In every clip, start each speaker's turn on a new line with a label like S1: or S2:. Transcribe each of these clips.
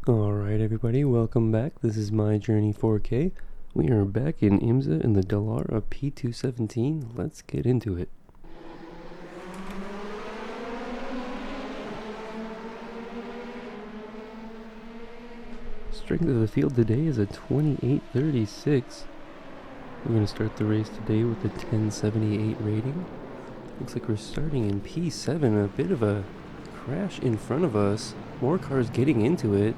S1: Alright everybody, welcome back. This is My Journey 4K. We are back in IMSA in the Dallara P217. Let's get into it. Strength of the field today is a 2836. We're going to start the race today with a 1078 rating. Looks like we're starting in P7, a bit of a crash in front of us. More cars getting into it.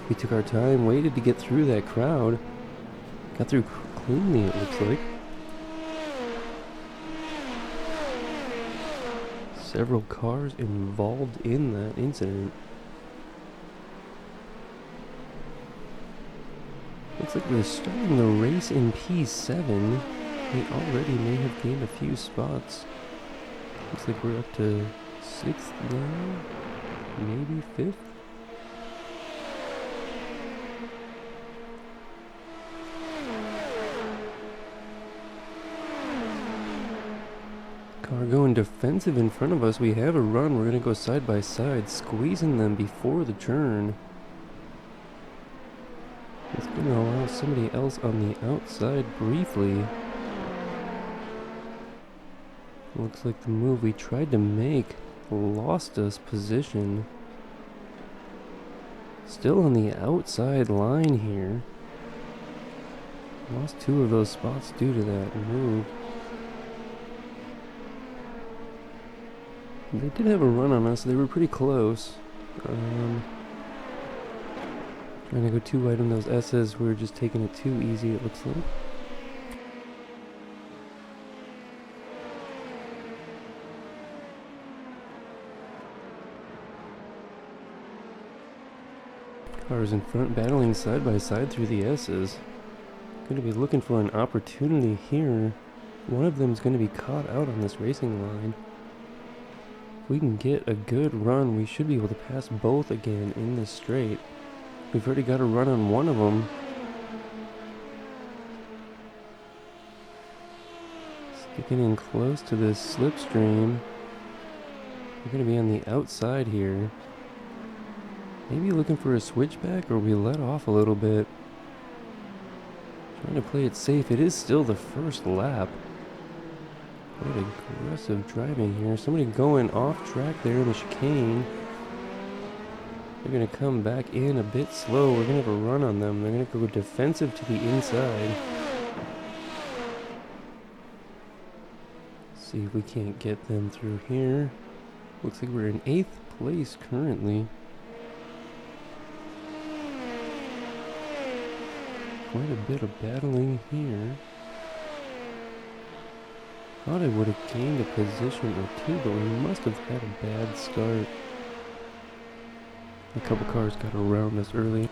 S1: We took our time, waited to get through that crowd. Got through cleanly, it looks like. Several cars involved in that incident. Looks like we're starting the race in P7. We already may have gained a few spots. Looks like we're up to 6th now, maybe 5th. Car going defensive in front of us. We have a run. We're going to go side by side, squeezing them before the turn. It's going to allow somebody else on the outside briefly. Looks like the move we tried to make lost us position. Still on the outside line here. Lost 2 of those spots due to that move. They did have a run on us. They were pretty close. Trying to go too wide on those S's. We were just taking it too easy, it looks like. Cars in front battling side by side through the S's. Going to be looking for an opportunity here. One of them is going to be caught out on this racing line. If we can get a good run, we should be able to pass both again in this straight. We've already got a run on one of them. Sticking in close to this slipstream. We're going to be on the outside here. Maybe looking for a switchback, or we let off a little bit. Trying to play it safe. It is still the first lap. Quite aggressive driving here. Somebody going off track there in the chicane. They're going to come back in a bit slow. We're going to have a run on them. They're going to go defensive to the inside. See if we can't get them through here. Looks like we're in 8th place currently. Quite a bit of battling here. Thought I would have gained a position or two, but we must have had a bad start. A couple cars got around us early.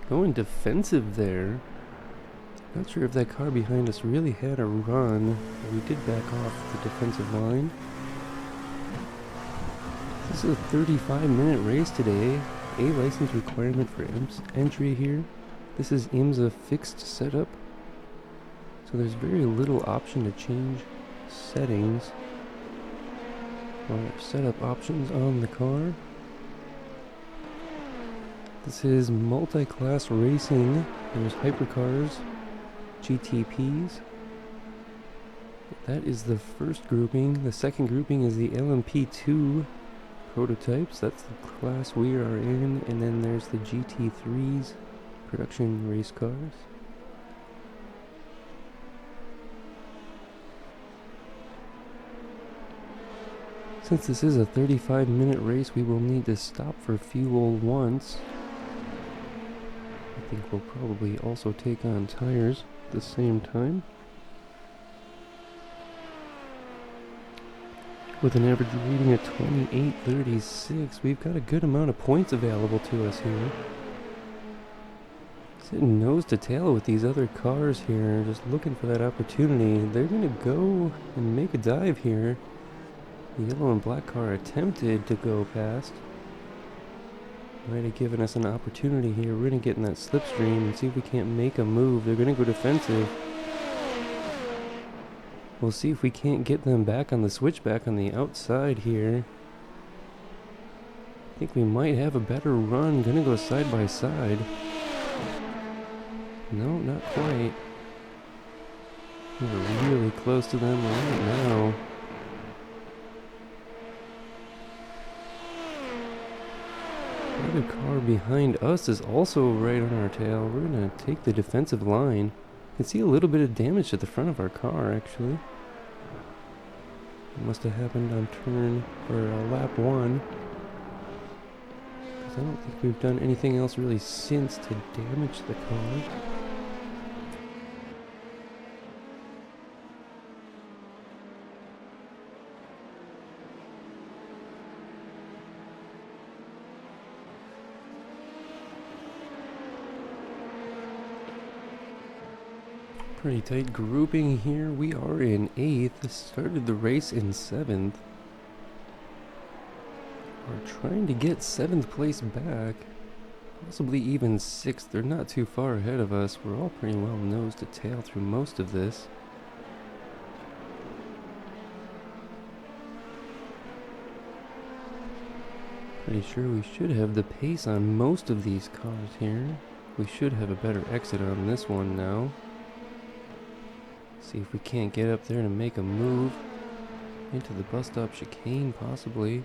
S1: Going defensive there. Not sure if that car behind us really had a run, but we did back off the defensive line. This is a 35-minute race today. A license requirement for entry here. This is IMSA fixed setup, so there's very little option to change settings or setup options on the car. This is multi-class racing. There's hypercars, GTPs. That is the first grouping. The second grouping is the LMP2 prototypes. That's the class we are in. And then there's the GT3s, production race cars. Since this is a 35-minute race, we will need to stop for fuel once. I think we'll probably also take on tires at the same time. With an average rating of 2836, we've got a good amount of points available to us here. Sitting nose to tail with these other cars here, just looking for that opportunity. They're going to go and make a dive here. The yellow and black car attempted to go past. Might have given us an opportunity here. We're going to get in that slipstream and see if we can't make a move. They're going to go defensive. We'll see if we can't get them back on the switchback on the outside here. I think we might have a better run. Gonna go side by side. No, not quite. We're really close to them right now. The other car behind us is also right on our tail. We're gonna take the defensive line. You can see a little bit of damage to the front of our car, actually. It must have happened on turn or lap 1. Because I don't think we've done anything else really since to damage the car. Pretty tight grouping here. We are in 8th. Started the race in 7th. We're trying to get 7th place back. Possibly even 6th. They're not too far ahead of us. We're all pretty well nose to tail through most of this. Pretty sure we should have the pace on most of these cars here. We should have a better exit on this one now. See if we can't get up there to make a move into the bus stop chicane, possibly.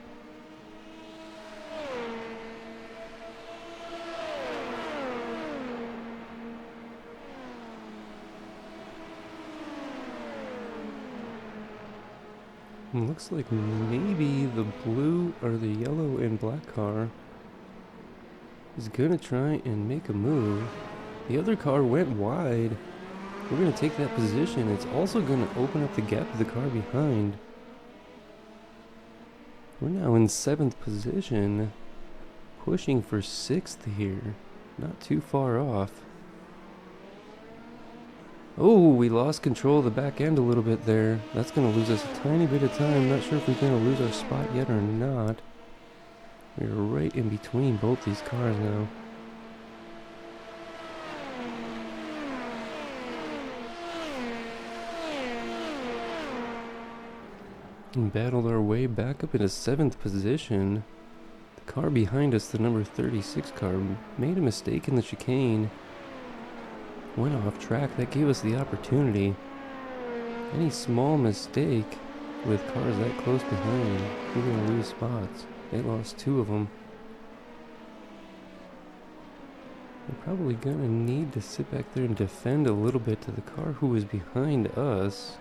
S1: Looks like maybe the blue or the yellow and black car is gonna try and make a move. The other car went wide. We're going to take that position. It's also going to open up the gap to the car behind. We're now in 7th position, pushing for 6th here. Not too far off. Oh, we lost control of the back end a little bit there. That's going to lose us a tiny bit of time. Not sure if we're going to lose our spot yet or not. We're right in between both these cars now. And battled our way back up into 7th position. The car behind us, the number 36 car, made a mistake in the chicane. Went off track. That gave us the opportunity. Any small mistake with cars that close behind, we're going to lose spots. They lost 2 of them. We're probably going to need to sit back there and defend a little bit to the car who was behind us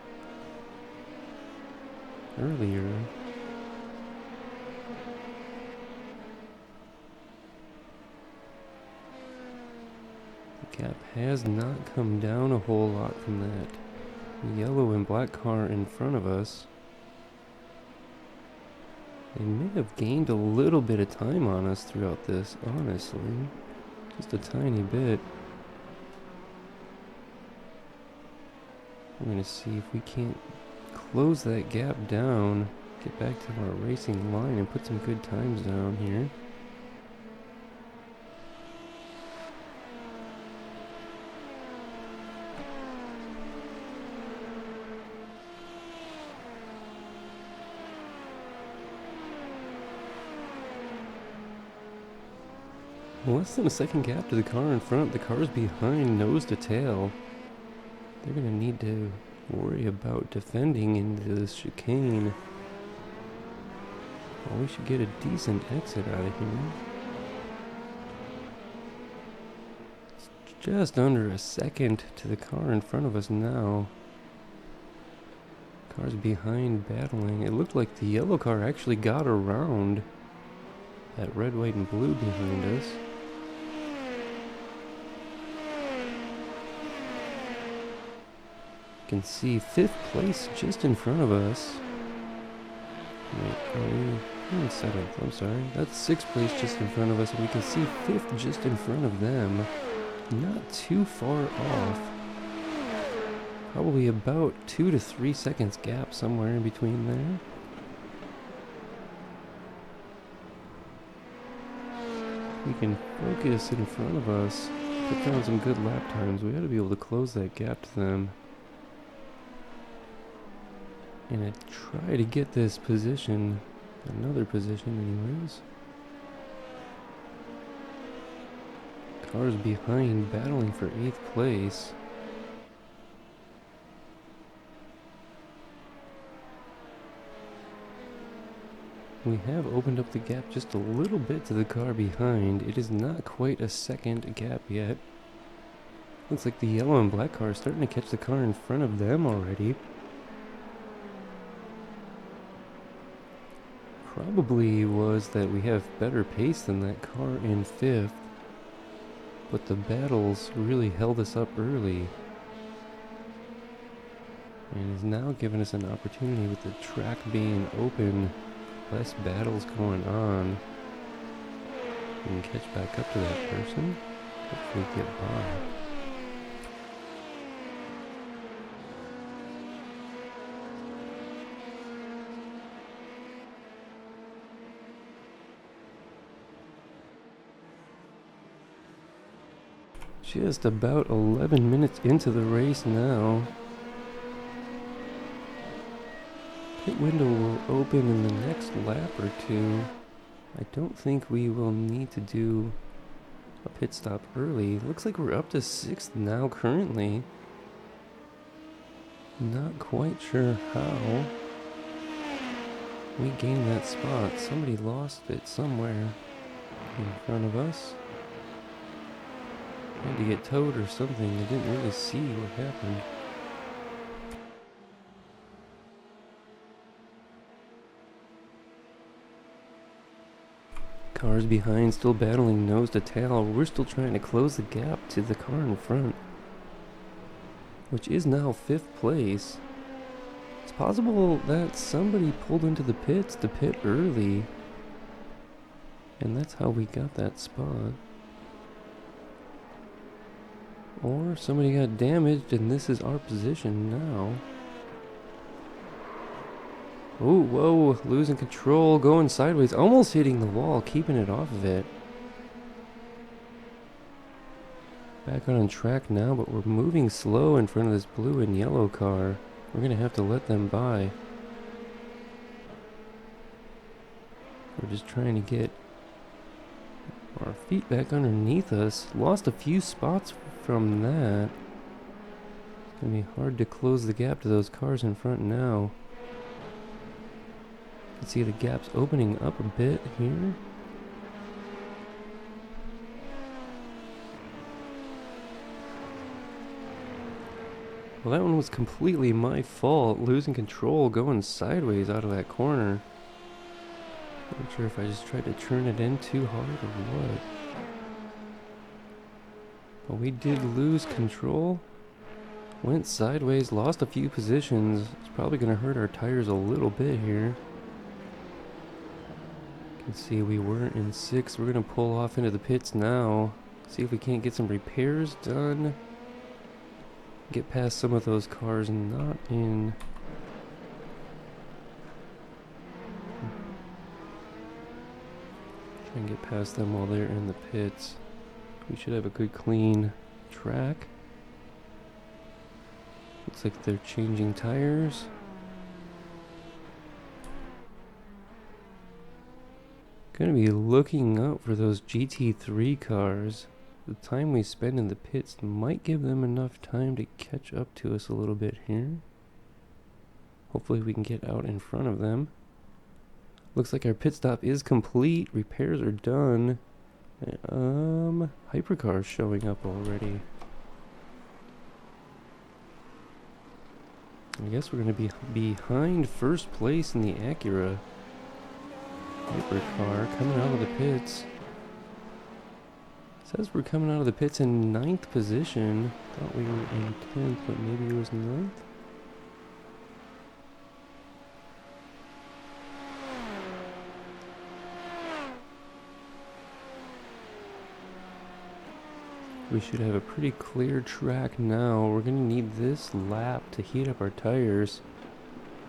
S1: earlier. The gap has not come down a whole lot from that yellow and black car in front of us. They may have gained a little bit of time on us throughout this, honestly. Just a tiny bit. We're going to see if we can't close that gap down, get back to our racing line and put some good times down here. Less than a second gap to the car in front. The car's behind, nose to tail. They're going to need to worry about defending into this chicane. Well, we should get a decent exit out of here. It's just under a second to the car in front of us now. Cars behind battling. It looked like the yellow car actually got around that red, white, and blue behind us. You can see 5th place just in front of us. Wait, are we in 7th? I'm sorry. That's 6th place just in front of us, and we can see 5th just in front of them. Not too far off. Probably about 2 to 3 seconds gap somewhere in between there. We can focus in front of us, put down some good lap times. We ought to be able to close that gap to them. And I try to get this position, another position anyways. Cars behind, battling for 8th place. We have opened up the gap just a little bit to the car behind. It is not quite a second gap yet. Looks like the yellow and black car are starting to catch the car in front of them already. Probably was that we have better pace than that car in 5th, but the battles really held us up early. And is now giving us an opportunity with the track being open, less battles going on. We can catch back up to that person, hopefully get by. Just about 11 minutes into the race now. Pit window will open in the next lap or two. I don't think we will need to do a pit stop early. Looks like we're up to 6th now currently. Not quite sure how we gained that spot. Somebody lost it somewhere in front of us. Had to get towed or something. I didn't really see what happened. Cars behind still battling nose to tail. We're still trying to close the gap to the car in front, which is now 5th place. It's possible that somebody pulled into the pits to pit early, and that's how we got that spot. Or somebody got damaged and this is our position now. Oh, whoa, losing control, going sideways, almost hitting the wall, keeping it off of it. Back on track now, but we're moving slow in front of this blue and yellow car. We're gonna have to let them by. We're just trying to get our feet back underneath us. Lost a few spots from that. It's gonna be hard to close the gap to those cars in front now. You can see the gap's opening up a bit here. Well, that one was completely my fault, losing control, going sideways out of that corner. Not sure if I just tried to turn it in too hard or what. But we did lose control. Went sideways, lost a few positions. It's probably going to hurt our tires a little bit here. You can see we were in 6th. We're going to pull off into the pits now. See if we can't get some repairs done. Get past some of those cars not in. Try and get past them while they're in the pits. We should have a good clean track. Looks like they're changing tires. Gonna be looking out for those GT3 cars. The time we spend in the pits might give them enough time to catch up to us a little bit here. Hopefully we can get out in front of them. Looks like our pit stop is complete. Repairs are done. Hypercars showing up already. I guess we're going to be behind first place in the Acura hypercar coming out of the pits. Says we're coming out of the pits in 9th position. Thought we were in 10th, but maybe it was 9th. We should have a pretty clear track now. We're going to need this lap to heat up our tires.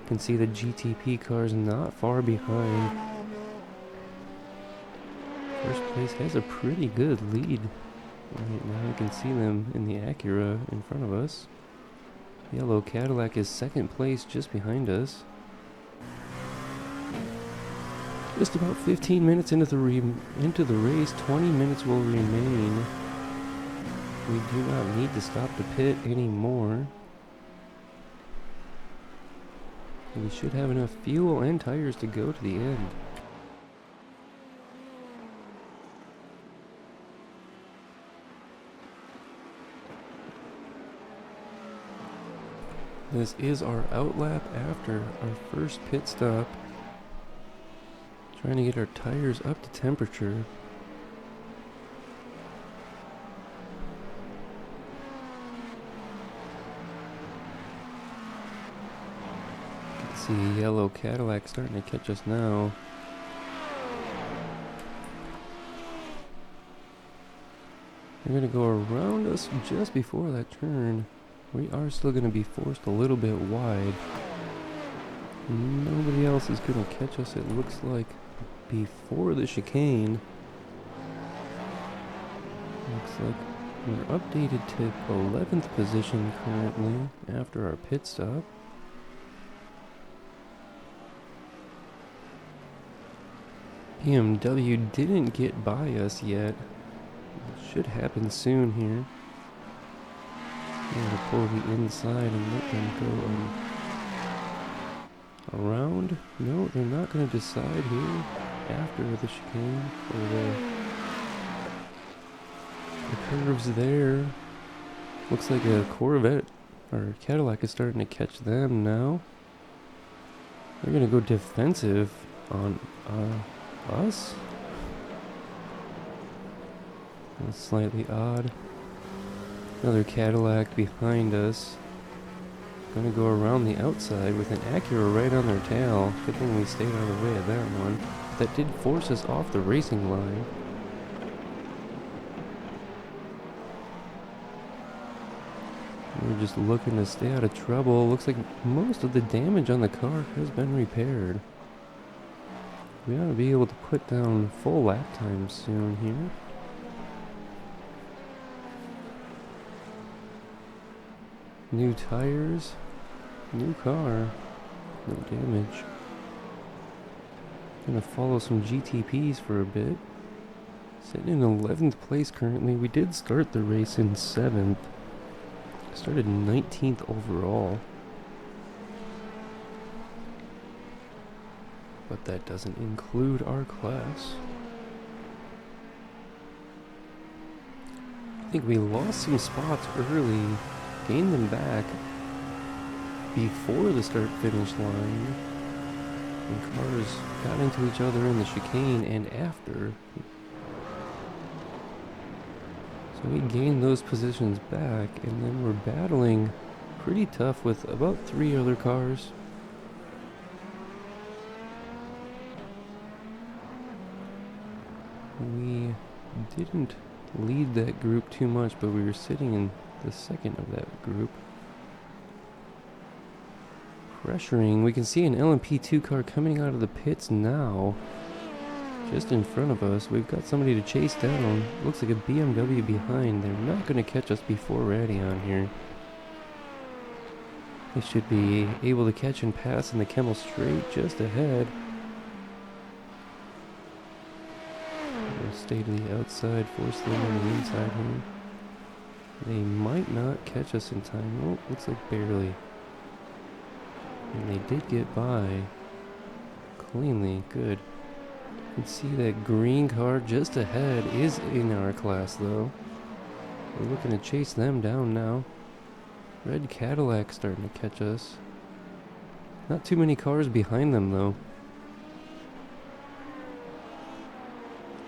S1: You can see the GTP cars not far behind. First place has a pretty good lead. Right now you can see them in the Acura in front of us. Yellow Cadillac is second place just behind us. Just about 15 minutes into the race, 20 minutes will remain. We do not need to stop the pit anymore. We should have enough fuel and tires to go to the end. This is our outlap after our first pit stop. Trying to get our tires up to temperature. You can see yellow Cadillac starting to catch us now. They're going to go around us just before that turn. We are still going to be forced a little bit wide. Nobody else is going to catch us, it looks like, before the chicane. Looks like we're updated to 11th position currently after our pit stop. BMW didn't get by us yet. It should happen soon here. I'm going to pull the inside and let them go around. No, they're not going to decide here after the chicane for the curves there. Looks like a Corvette or Cadillac is starting to catch them now. They're going to go defensive on us. That's slightly odd. Another Cadillac behind us. Gonna go around the outside with an Acura right on their tail. Good thing we stayed out of the way of that one. But that did force us off the racing line. We're just looking to stay out of trouble. Looks like most of the damage on the car has been repaired. We ought to be able to put down full lap time soon here. New tires, new car, no damage. Gonna follow some GTPs for a bit. Sitting in 11th place currently. We did start the race in 7th. Started 19th overall. But that doesn't include our class. I think we lost some spots early. Gained them back before the start-finish line. And cars got into each other in the chicane and after. So we gained those positions back, and then we're battling pretty tough with about 3 other cars. We didn't lead that group too much, but we were sitting in the second of that group. Pressuring. We can see an LMP2 car coming out of the pits now. Just in front of us. We've got somebody to chase down. Looks like a BMW behind. They're not going to catch us before Radion here. They should be able to catch and pass in the Kemmel straight just ahead. We'll stay to the outside, force them on the inside here. They might not catch us in time. Oh, looks like barely. And they did get by cleanly. Good. You can see that green car just ahead is in our class, though. We're looking to chase them down now. Red Cadillac starting to catch us. Not too many cars behind them, though.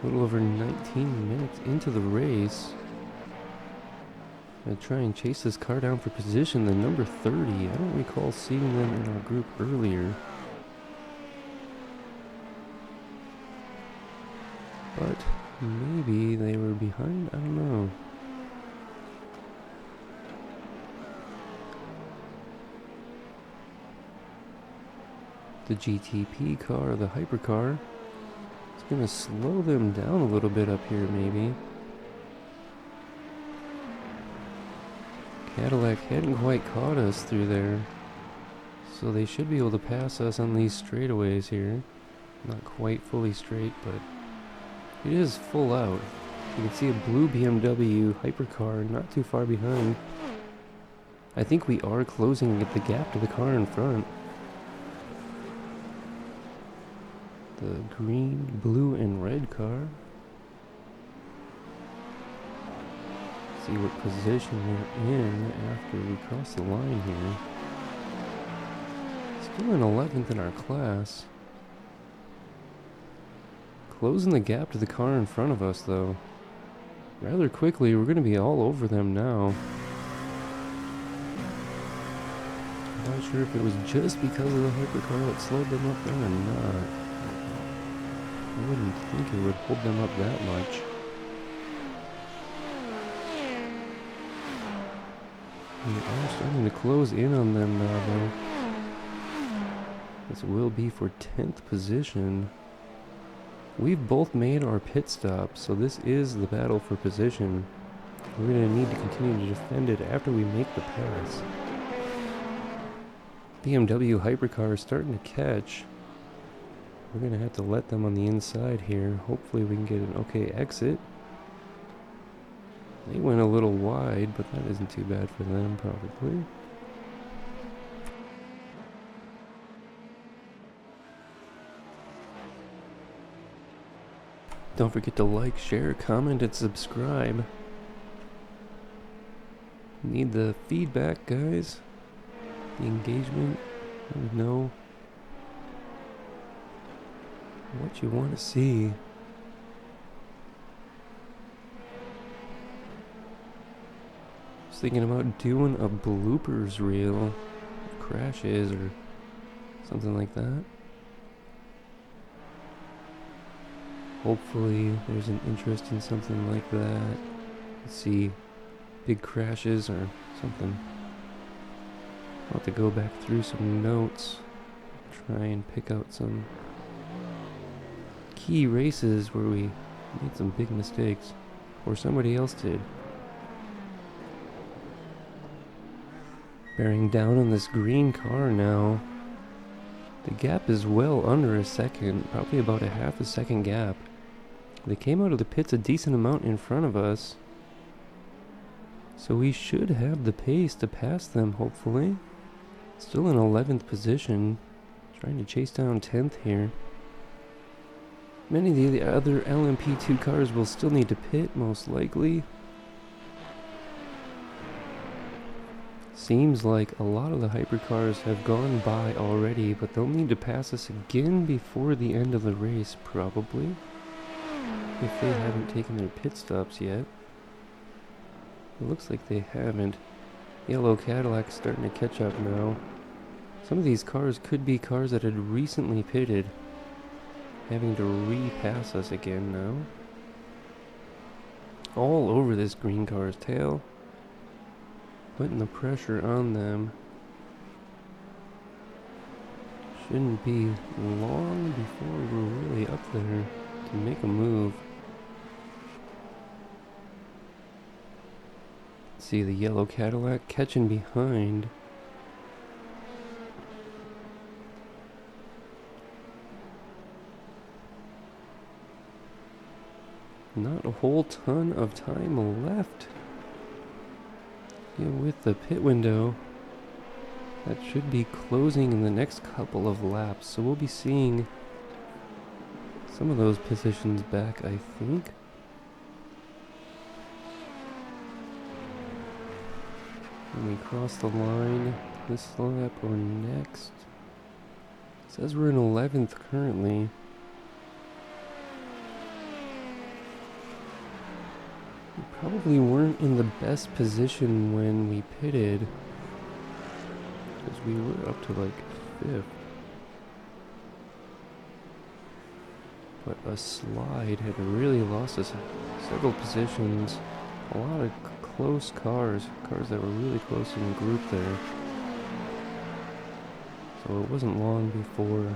S1: A little over 19 minutes into the race. Gonna try and chase this car down for position, the number 30. I don't recall seeing them in our group earlier. But maybe they were behind, I don't know. The GTP car, the hypercar, it's gonna slow them down a little bit up here maybe. Cadillac hadn't quite caught us through there. So they should be able to pass us on these straightaways here. Not quite fully straight, but it is full out. You can see a blue BMW hypercar not too far behind. I think we are closing the gap to the car in front. The green, blue, and red car. See what position we're in after we cross the line here. Still in 11th in our class. Closing the gap to the car in front of us, though. Rather quickly, we're going to be all over them now. I'm not sure if it was just because of the hypercar that slowed them up there or not. I wouldn't think it would hold them up that much. We are starting to close in on them now, though. This will be for 10th position. We've both made our pit stop, so this is the battle for position. We're going to need to continue to defend it after we make the pass. BMW hypercar is starting to catch. We're going to have to let them on the inside here. Hopefully we can get an okay exit. They went a little wide, but that isn't too bad for them, probably. Don't forget to like, share, comment, and subscribe. Need the feedback, guys. The engagement. Let me know what you want to see. I was thinking about doing a bloopers reel, crashes or something like that. Hopefully there's an interest in something like that. Let's see, big crashes or something. I'll have to go back through some notes, try and pick out some key races where we made some big mistakes, or somebody else did. Bearing down on this green car now. The gap is well under a second, probably about a half a second gap. They came out of the pits a decent amount in front of us, so we should have the pace to pass them, hopefully. Still in 11th position, trying to chase down 10th here. Many of the other LMP2 cars will still need to pit, most likely. Seems like a lot of the hypercars have gone by already, but they'll need to pass us again before the end of the race, probably. If they haven't taken their pit stops yet. It looks like they haven't. Yellow Cadillac's starting to catch up now. Some of these cars could be cars that had recently pitted, having to re-pass us again now. All over this green car's tail. Putting the pressure on them. Shouldn't be long before we're really up there to make a move. See the yellow Cadillac catching behind. Not a whole ton of time left. Yeah, with the pit window, that should be closing in the next couple of laps. So we'll be seeing some of those positions back, I think. When we cross the line this lap or next. It says we're in 11th currently. We probably weren't in the best position when we pitted, because we were up to like 5th. But a slide had really lost us several positions. A lot of close cars that were really close in the group there. So it wasn't long before...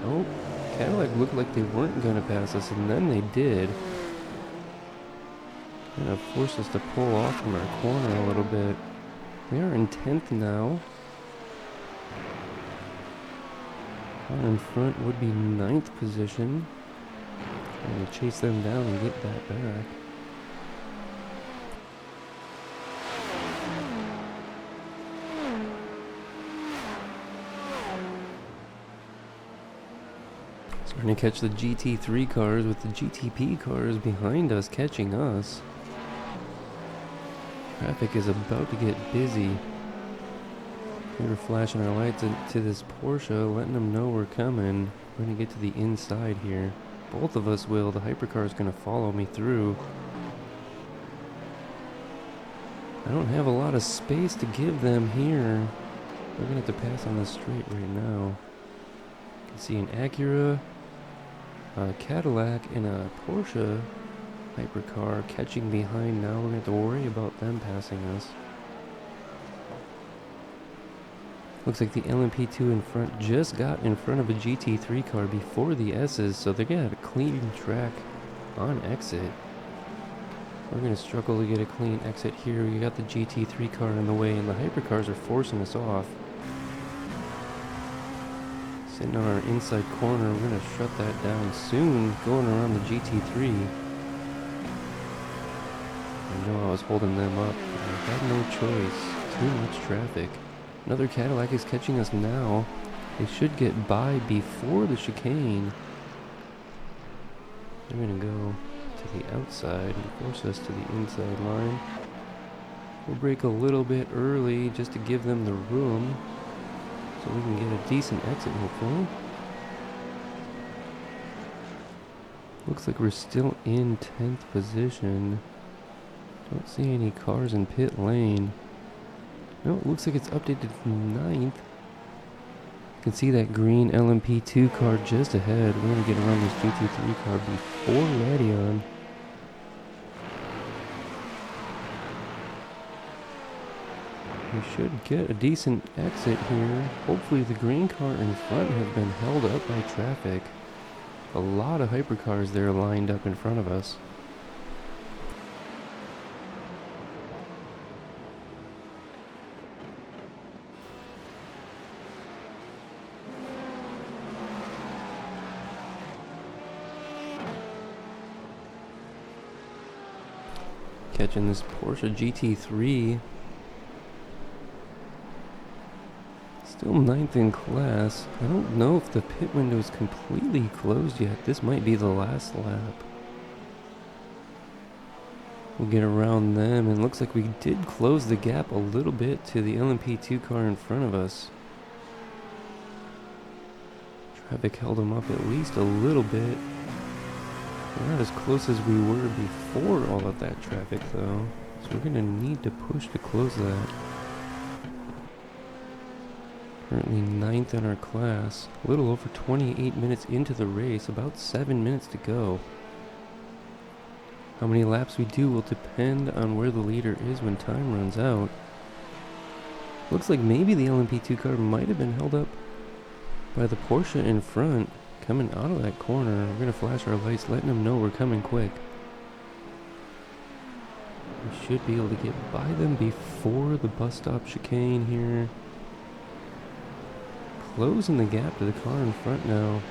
S1: Oh, Cadillac looked like they weren't going to pass us, and then they did. Gonna force us to pull off from our corner a little bit. We are in 10th now. Car in front would be 9th position. I'm gonna chase them down and get that back. Starting to catch the GT3 cars with the GTP cars behind us catching us. Traffic is about to get busy. We were flashing our lights to this Porsche, letting them know we're coming. We're gonna get to the inside here. Both of us will. The hypercar is gonna follow me through. I don't have a lot of space to give them here. We're gonna have to pass on this straight right now. You can see an Acura, a Cadillac, and a Porsche hypercar catching behind now. We're gonna have to worry about them passing us. Looks like the LMP2 in front just got in front of a GT3 car before the S's, so they're gonna have a clean track on exit. We're gonna struggle to get a clean exit here. We got the GT3 car in the way, and the hypercars are forcing us off. Sitting on our inside corner, we're gonna shut that down soon, going around the GT3. I know I was holding them up, but I had no choice. Too much traffic. Another Cadillac is catching us now. They should get by before the chicane. They're gonna go to the outside and force us to the inside line. We'll brake a little bit early just to give them the room so we can get a decent exit hopefully. Looks like we're still in 10th position. Don't see any cars in pit lane. No, it looks like it's updated to 9th. You can see that green LMP2 car just ahead. We're going to get around this GT3 car before Radeon. We should get a decent exit here. Hopefully the green car in front has been held up by traffic. A lot of hypercars there lined up in front of us. Catching this Porsche GT3. Still 9th in class. I don't know if the pit window is completely closed yet. This might be the last lap. We'll get around them, and looks like we did close the gap a little bit to the LMP2 car in front of us. Traffic held them up at least a little bit. We're not as close as we were before all of that traffic though, so we're gonna need to push to close that. Currently 9th in our class, a little over 28 minutes into the race, about 7 minutes to go. How many laps we do will depend on where the leader is when time runs out. Looks like maybe the LMP2 car might have been held up by the Porsche in front. Coming out of that corner, we're gonna flash our lights, letting them know we're coming quick. We should be able to get by them before the bus stop chicane here. Closing the gap to the car in front now.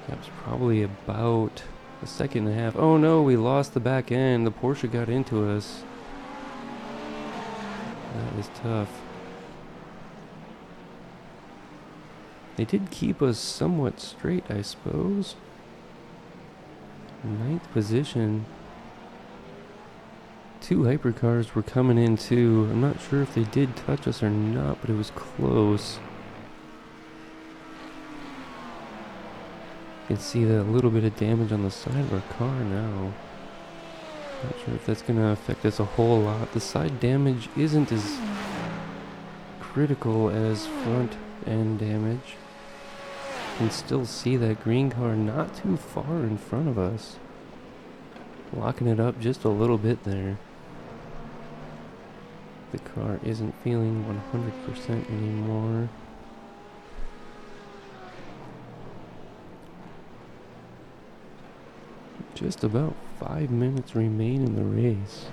S1: Gap's probably about a second and a half. Oh no, we lost the back end. The Porsche got into us. That is tough. They did keep us somewhat straight, I suppose. 9th position. 2 hypercars were coming in too. I'm not sure if they did touch us or not, but it was close. You can see that little bit of damage on the side of our car now. Not sure if that's going to affect us a whole lot. The side damage isn't as critical as front end damage. You can still see that green car not too far in front of us. Locking it up just a little bit there. The car isn't feeling 100% anymore. Just about 5 minutes remain in the race.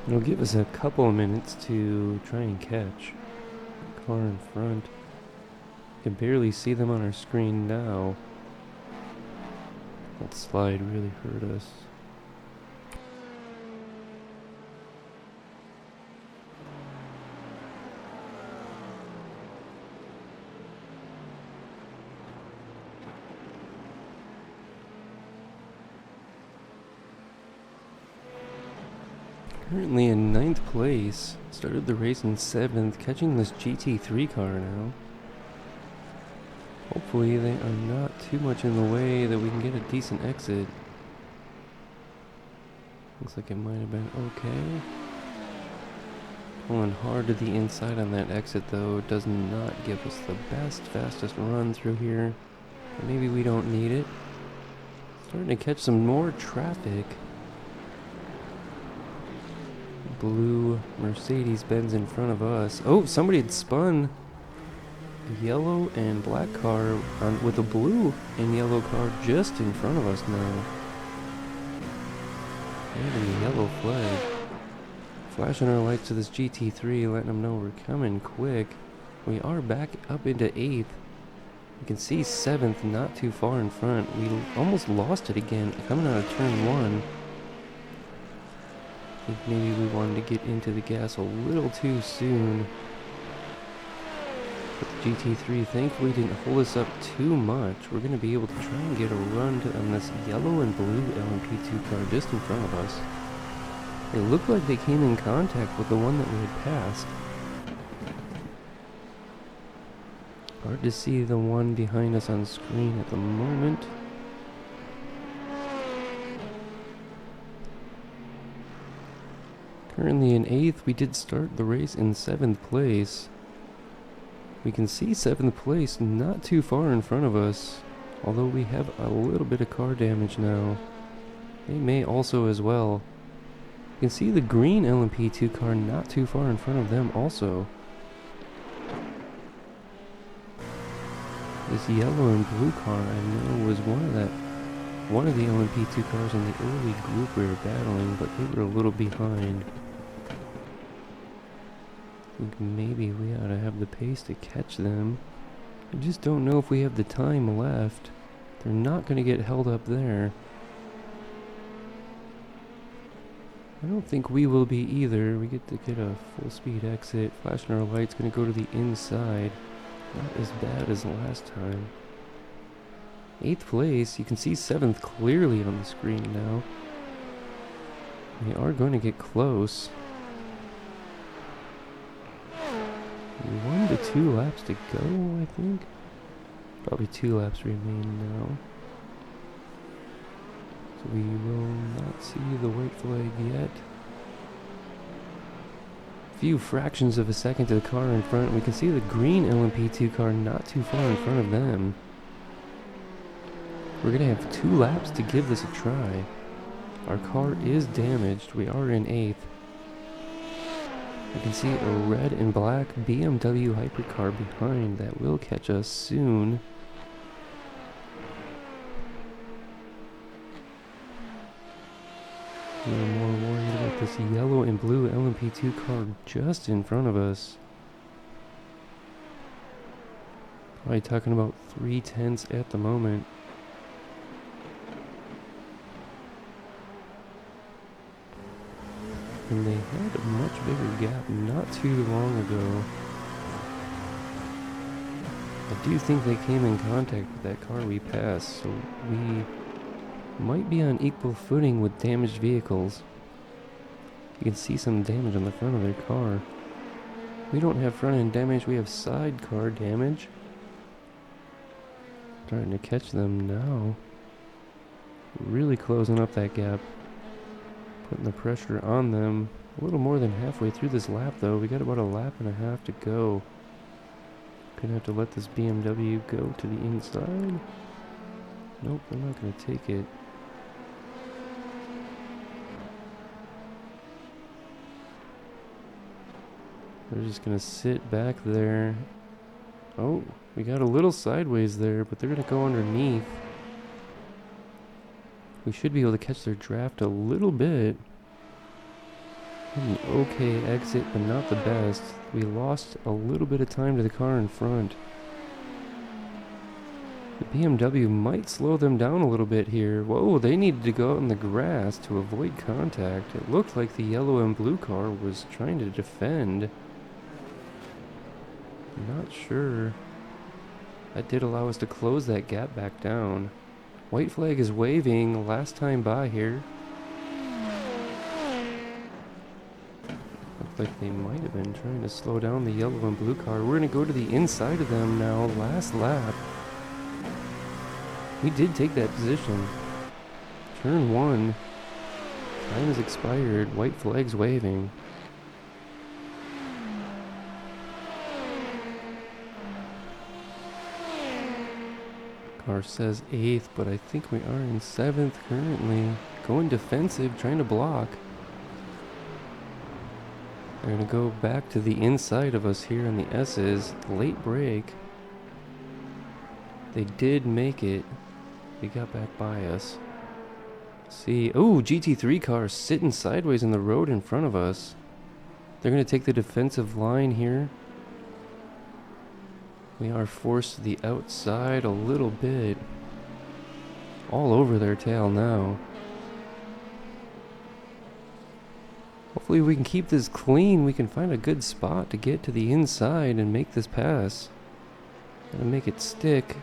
S1: It'll give us a couple of minutes to try and catch the car in front. You can barely see them on our screen now. That slide really hurt us. Currently in 9th place. Started the race in 7th, catching this GT3 car now. Hopefully they are not too much in the way that we can get a decent exit. Looks like it might have been okay. Pulling hard to the inside on that exit though. It does not give us the best, fastest run through here. But maybe we don't need it. Starting to catch some more traffic. Blue Mercedes-Benz in front of us. Oh, somebody had spun a yellow and black car with a blue and yellow car just in front of us now. And a yellow flag. Flashing our lights to this GT3, letting them know we're coming quick. We are back up into 8th. You can see 7th not too far in front. We almost lost it again coming out of turn 1. I think maybe we wanted to get into the gas a little too soon. But the GT3 thankfully didn't hold us up too much. We're going to be able to try and get a run on this yellow and blue LMP2 car just in front of us. It looked like they came in contact with the one that we had passed. Hard to see the one behind us on screen at the moment. Currently in 8th, we did start the race in 7th place. We can see 7th place not too far in front of us, although we have a little bit of car damage now. They may also as well. You can see the green LMP2 car not too far in front of them also. This yellow and blue car I know was one of the LMP2 cars in the early group we were battling, but they were a little behind. I think maybe we ought to have the pace to catch them. I just don't know if we have the time left. They're not going to get held up there. I don't think we will be either. We get to get a full speed exit. Flashing our lights, going to go to the inside. Not as bad as last time. 8th place, you can see 7th clearly on the screen now. We are going to get close. 1 to 2 laps to go, I think. Probably 2 laps remain now. So we will not see the white flag yet. Few fractions of a second to the car in front. We can see the green LMP2 car not too far in front of them. We're going to have 2 laps to give this a try. Our car is damaged. We are in 8th. You can see a red and black BMW hypercar behind that will catch us soon. We're more worried about this yellow and blue LMP2 car just in front of us. Probably talking about 3/10 at the moment. And they had a much bigger gap not too long ago. I do think they came in contact with that car we passed, so we might be on equal footing with damaged vehicles. You can see some damage on the front of their car. We don't have front end damage, we have sidecar damage. Starting to catch them now. Really closing up that gap. Putting the pressure on them. A little more than halfway through this lap though. We got about a lap and a half to go. Gonna have to let this BMW go to the inside. Nope, I'm not gonna take it. They're just gonna sit back there. Oh, we got a little sideways there, but they're gonna go underneath. We should be able to catch their draft a little bit. An okay exit, but not the best. We lost a little bit of time to the car in front. The BMW might slow them down a little bit here. Whoa, they needed to go out in the grass to avoid contact. It looked like the yellow and blue car was trying to defend. I'm not sure. That did allow us to close that gap back down. White flag is waving last time by here. Looked like they might have been trying to slow down the yellow and blue car. We're going to go to the inside of them now, last lap. We did take that position. Turn 1. Time has expired. White flag's waving. Car says 8th, but I think we are in 7th currently. Going defensive, trying to block. They're going to go back to the inside of us here on the S's. Late break. They did make it. They got back by us. See, oh, GT3 car sitting sideways in the road in front of us. They're going to take the defensive line here. We are forced to the outside a little bit. All over their tail now. Hopefully we can keep this clean. We can find a good spot to get to the inside and make this pass. Gotta make it stick.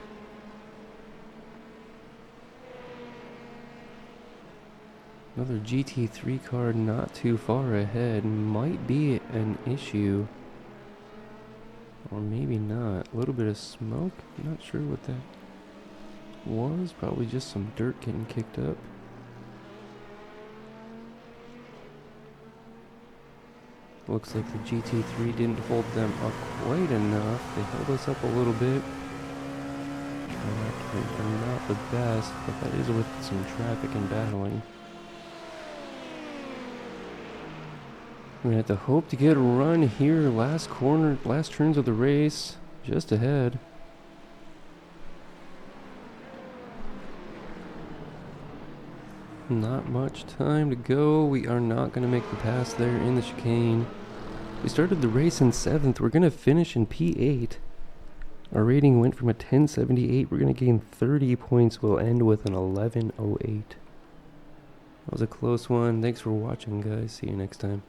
S1: Another GT3 car not too far ahead might be an issue. Or maybe not. A little bit of smoke. Not sure what that was. Probably just some dirt getting kicked up. Looks like the GT3 didn't hold them up quite enough. They held us up a little bit. They're not the best, but that is with some traffic and battling. We're going to have to hope to get a run here. Last corner, last turns of the race. Just ahead. Not much time to go. We are not going to make the pass there in the chicane. We started the race in 7th. We're going to finish in P8. Our rating went from a 1078. We're going to gain 30 points. We'll end with an 1108. That was a close one. Thanks for watching, guys. See you next time.